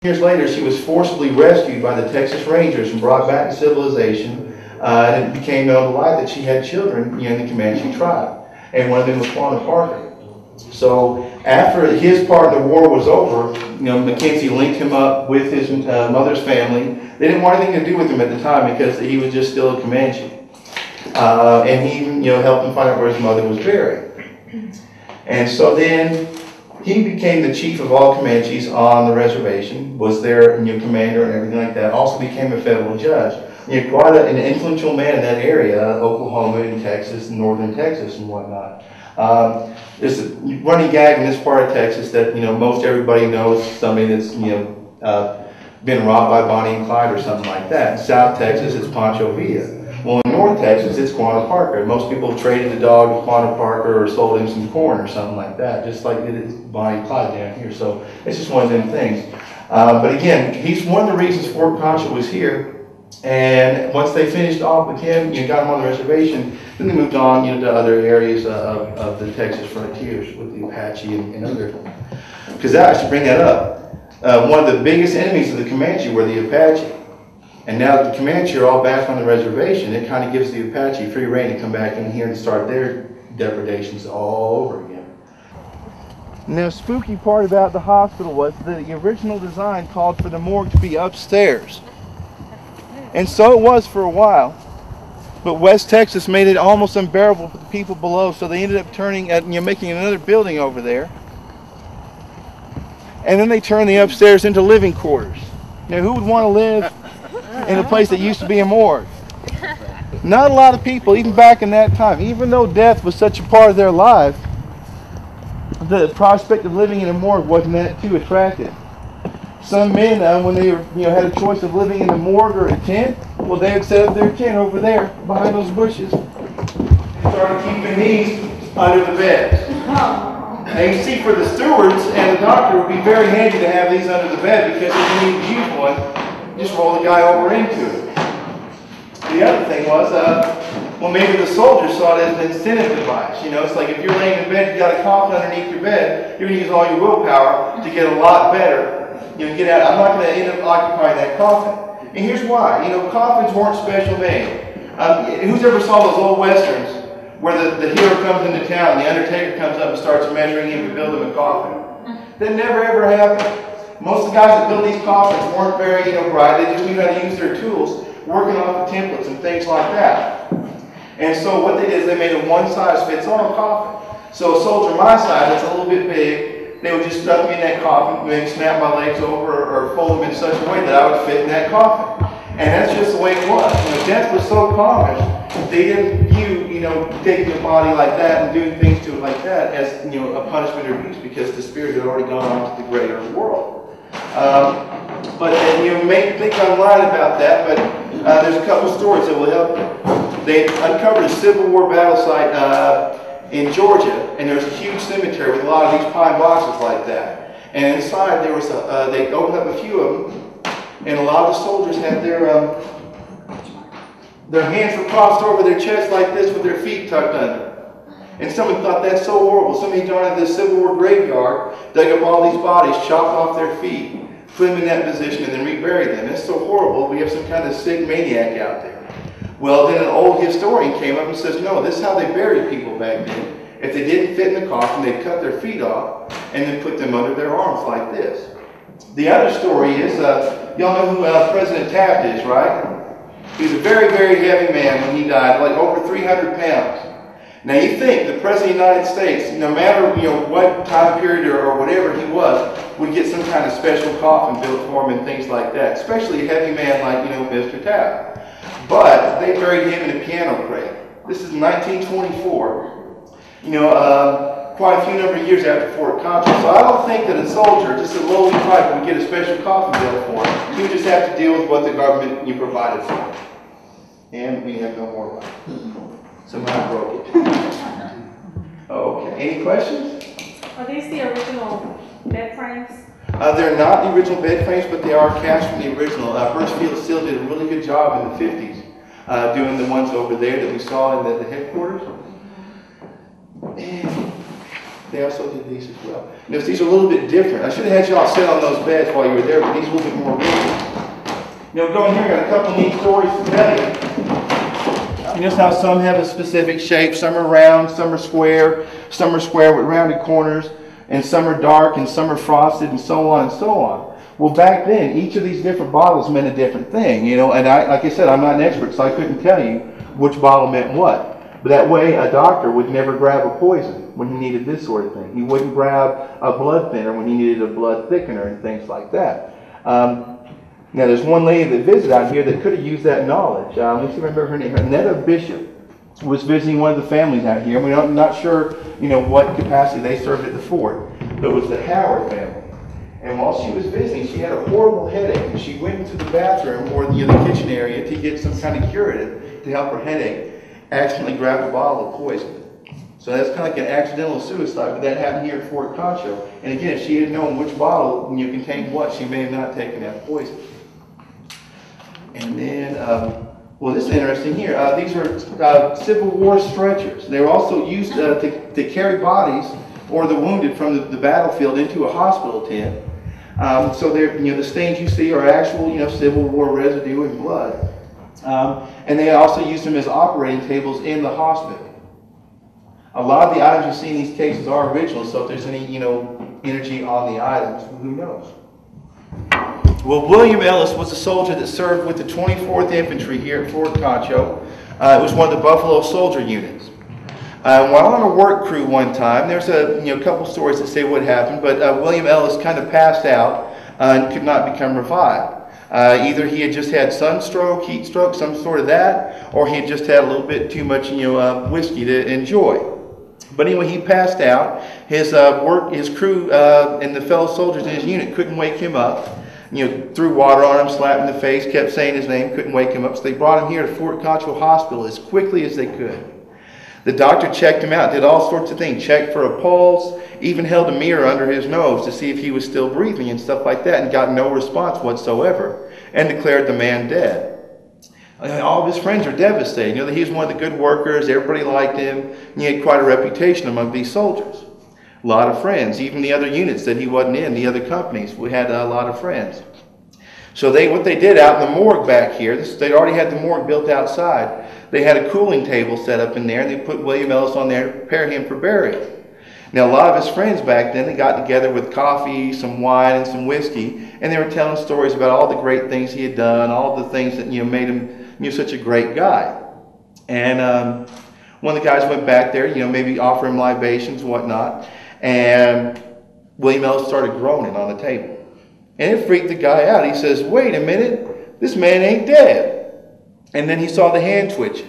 Years later, she was forcibly rescued by the Texas Rangers and brought back to civilization. And it became known to light that she had children in the Comanche tribe. And one of them was Quanah Parker. So after his part of the war was over, Mackenzie linked him up with his mother's family. They didn't want anything to do with him at the time because he was just still a Comanche. And he helped him find out where his mother was buried. And so then he became the chief of all Comanches on the reservation, was their commander and everything like that. Also became a federal judge. Quite an influential man in that area, Oklahoma and Texas, northern Texas and whatnot. There's a running gag in this part of Texas that most everybody knows somebody that's been robbed by Bonnie and Clyde or something like that. In South Texas, it's Concho. Well, in North Texas, it's Quanah Parker. Most people have traded the dog with Quanah Parker or sold him some corn or something like that, just like it is Bonnie and Clyde down here. So it's just one of them things. But again, he's one of the reasons Fort Concho was here. And once they finished off with him, got him on the reservation, then they moved on to other areas of the Texas frontiers with the Apache and other. Because I should bring that up. One of the biggest enemies of the Comanche were the Apache. And now that the Comanche are all back on the reservation, it kind of gives the Apache free rein to come back in here and start their depredations all over again. Now, the spooky part about the hospital was that the original design called for the morgue to be upstairs. And so it was for a while. But West Texas made it almost unbearable for the people below, so they ended up making another building over there. And then they turned the upstairs into living quarters. Now, who would want to live in a place that used to be a morgue? Not a lot of people, even back in that time. Even though death was such a part of their life, the prospect of living in a morgue wasn't that too attractive. Some men, when they had a choice of living in a morgue or a tent, well, they would set up their tent over there behind those bushes and started keeping these under the beds. And you see, for the stewards and the doctor, it would be very handy to have these under the bed because if you need to use one, just roll the guy over into it. The other thing was, well, maybe the soldiers saw it as an incentive device. It's like if you're laying in bed, you got a coffin underneath your bed, you're going to use all your willpower to get a lot better. Get out. I'm not going to end up occupying that coffin. And here's why. Coffins weren't special made. Who's ever saw those old westerns where the hero comes into town and the undertaker comes up and starts measuring him to build him a coffin? That never ever happened. Most of the guys that built these coffins weren't very bright. They just knew how to use their tools, working off the templates and things like that. And so what they did is they made a one-size-fits-all coffin. So a soldier my size, that's a little bit big, they would just stuff me in that coffin, maybe snap my legs over or fold them in such a way that I would fit in that coffin. And that's just the way it was. Death was so common, they didn't view, taking your body like that and doing things to it like that as, a punishment or abuse because the spirit had already gone on to the greater world. But may think I'm lying about that, but there's a couple stories that will help you. They uncovered a Civil War battle site in Georgia, and there was a huge cemetery with a lot of these pine boxes like that. And inside there was they opened up a few of them, and a lot of the soldiers had their hands were crossed over their chest like this with their feet tucked under. And someone thought that's so horrible. Somebody joined the Civil War graveyard, dug up all these bodies, chopped off their feet, put them in that position, and then reburied them. It's so horrible. We have some kind of sick maniac out there. Well, then an old historian came up and says, no, this is how they buried people back then. If they didn't fit in the coffin, they'd cut their feet off and then put them under their arms like this. The other story is, y'all know who President Taft is, right? He was a very, very heavy man when he died, like over 300 pounds. Now you think the President of the United States, no matter what time period or whatever he was, would get some kind of special coffin built for him and things like that, especially a heavy man like Mr. Taft. But they buried him in a piano crate. This is 1924. Quite a few number of years after Fort Concho. So I don't think that a soldier, just a lowly private, would get a special coffin built for him. He would just have to deal with what the government provided for him. And we have no more life. Somehow I broke it. Okay, any questions? Are these the original bed frames? They're not the original bed frames, but they are cast from the original. Birchfield Steel did a really good job in the 50s doing the ones over there that we saw in the headquarters. And they also did these as well. Notice these are a little bit different. I should have had y'all sit on those beds while you were there, but these are a little bit more rigid. Going here, I got a couple neat stories to tell you. Notice how some have a specific shape. Some are round, some are square with rounded corners, and some are dark, and some are frosted, and so on and so on. Well, back then, each of these different bottles meant a different thing, and like I said, I'm not an expert, so I couldn't tell you which bottle meant what. But that way, a doctor would never grab a poison when he needed this sort of thing. He wouldn't grab a blood thinner when he needed a blood thickener and things like that. Now, there's one lady that visited out here that could have used that knowledge. Let me see if I remember her name. Annetta Bishop was visiting one of the families out here. We're not sure, what capacity they served at the fort, but it was the Howard family. And while she was visiting, she had a horrible headache, and she went into the bathroom or the kitchen area to get some kind of curative to help her headache. Accidentally grabbed a bottle of poison. So that's kind of like an accidental suicide, but that happened here at Fort Concho. And again, if she had known which bottle contained what, she may have not taken that poison. And then, well, this is interesting here. These are Civil War stretchers. They were also used to carry bodies or the wounded from the battlefield into a hospital tent. So they're, the stains you see are actual, Civil War residue and blood. And they also use them as operating tables in the hospital. A lot of the items you see in these cases are original, so if there's any, energy on the items, who knows? Well, William Ellis was a soldier that served with the 24th Infantry here at Fort Concho. It was one of the Buffalo Soldier units. While on a work crew one time, there's a couple stories that say what happened, but William Ellis kind of passed out and could not become revived. Either he had just had sunstroke, heat stroke, some sort of that, or he had just had a little bit too much, whiskey to enjoy. But anyway, he passed out. His crew, and the fellow soldiers in his unit couldn't wake him up. Threw water on him, slapped him in the face, kept saying his name, couldn't wake him up. So they brought him here to Fort Concho Hospital as quickly as they could. The doctor checked him out, did all sorts of things, checked for a pulse, even held a mirror under his nose to see if he was still breathing and stuff like that, and got no response whatsoever, and declared the man dead. All of his friends are devastated. He was one of the good workers, everybody liked him, and he had quite a reputation among these soldiers. A lot of friends, even the other units that he wasn't in, the other companies, we had a lot of friends. So what they did out in the morgue back here, they'd already had the morgue built outside. They had a cooling table set up in there, and they put William Ellis on there to prepare him for burial. Now, a lot of his friends back then, they got together with coffee, some wine, and some whiskey, and they were telling stories about all the great things he had done, all the things that made him such a great guy. And one of the guys went back there, maybe offer him libations and whatnot, and William Ellis started groaning on the table. And it freaked the guy out. He says, "Wait a minute, this man ain't dead." And then he saw the hand twitching.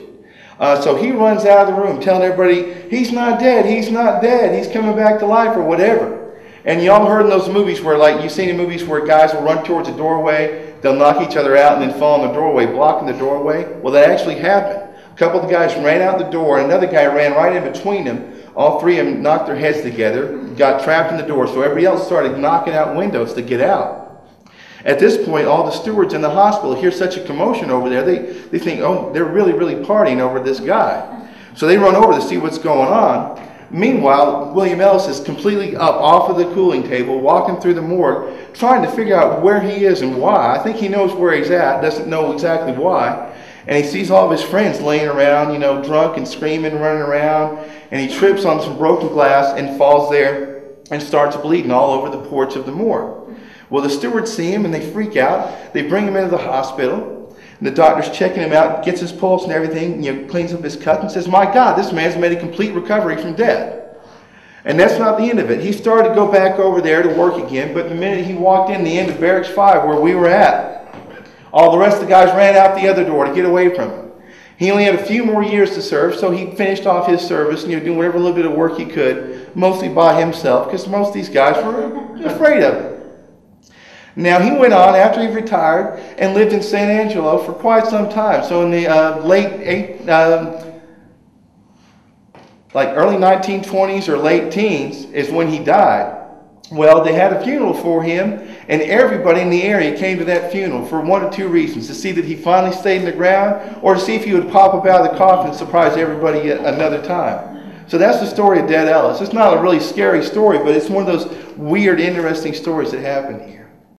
So he runs out of the room telling everybody, "He's not dead, he's not dead, he's coming back to life," or whatever. And y'all heard in those movies where, like, you've seen in movies where guys will run towards a doorway, they'll knock each other out and then fall in the doorway, blocking the doorway. Well, that actually happened. A couple of the guys ran out the door, and another guy ran right in between them. All three of them knocked their heads together, got trapped in the door, so everybody else started knocking out windows to get out. At this point, all the stewards in the hospital hear such a commotion over there, they think, oh, they're really, really partying over this guy. So they run over to see what's going on. Meanwhile, William Ellis is completely up off of the cooling table, walking through the morgue, trying to figure out where he is and why. I think he knows where he's at, doesn't know exactly why. And he sees all of his friends laying around, drunk and screaming, running around. And he trips on some broken glass and falls there and starts bleeding all over the porch of the morgue. Well, the stewards see him and they freak out. They bring him into the hospital. And the doctor's checking him out, gets his pulse and everything, cleans up his cut and says, "My God, this man's made a complete recovery from death." And that's not the end of it. He started to go back over there to work again, but the minute he walked in the end of Barracks 5 where we were at, all the rest of the guys ran out the other door to get away from him. He only had a few more years to serve, so he finished off his service, doing whatever little bit of work he could, mostly by himself, because most of these guys were afraid of him. Now, he went on after he retired and lived in San Angelo for quite some time. So in the early 1920s or late teens is when he died. Well, they had a funeral for him, and everybody in the area came to that funeral for one of two reasons: to see that he finally stayed in the ground, or to see if he would pop up out of the coffin and surprise everybody yet another time. So that's the story of Dead Ellis. It's not a really scary story, but it's one of those weird, interesting stories that happened here.